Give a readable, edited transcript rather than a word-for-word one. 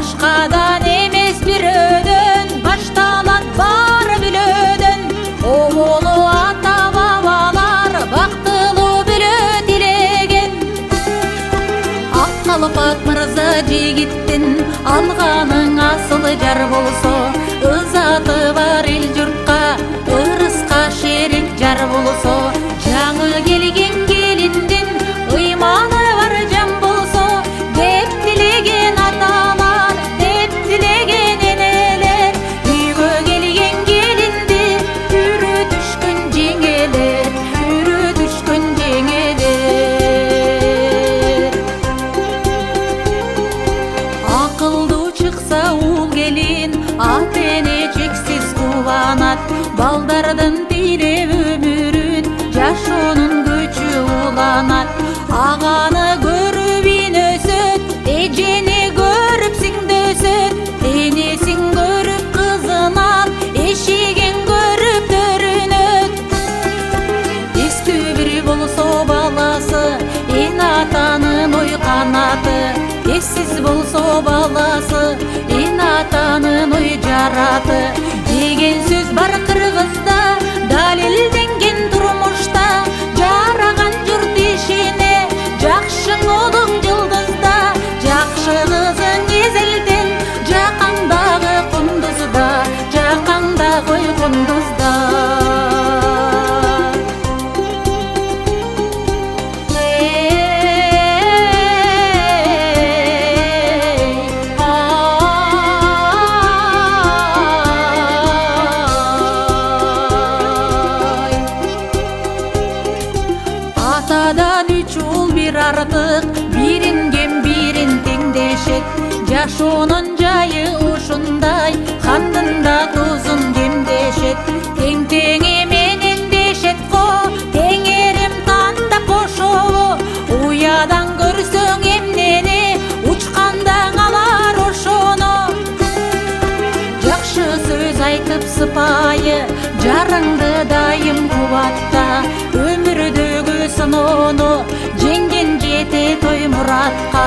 башкадан эмес бирөөдөн башталат баары билөөдөн. Оболу ата бабалар бактылуу билөө тилеген. Ак калпак мырза жигиттин алганың асыл жар болсо, ызаты бар эл журтка ырыска шерик жар болсо, жаңы келген келиндин ыйманы бар жан болсо деп тилеген аталар, деп тилеген энелер. Үйгө келген келинди үрү түшкөн жеңелер, үрү түшкөн жеңелер. Акылдуу чыкса ул келин ат эне чексиз кубанат. Балдардын тилеп өмүрүн жашоонун көчү уланат. Аганы көрүп ине өсөт, эжени көрүп сиңди өсөт. Энесин көрүп кызынан, эшигин көрүп төрүнөт. Эстүү бир болсо баласы, эн атанын ой канаты. Эссиз болсо баласы, эн атанын ой жараты. Деген сөз бар кыргызда, далилденген турмушта. Жараган журт ишине, жакшы колуң жылдызда. Жакшы кызың эзелден, жакаңдагы кундузда, жакаңдагы кундузда. Атадан 3 ул бир артык, бирин кем бирин теңдешет. Жашоонун жайы ушундай, хандын да тузун кемдешет. Тең-теңи менен дешет го, теңерим тандап кошобу. Уядан көрсөң эмнени, учканда калар ошону. Жакшы сөз айтып сыпайы, жарыңды дайым кубатта. Өмүрдөгү сыноону жеңген жете той муратка.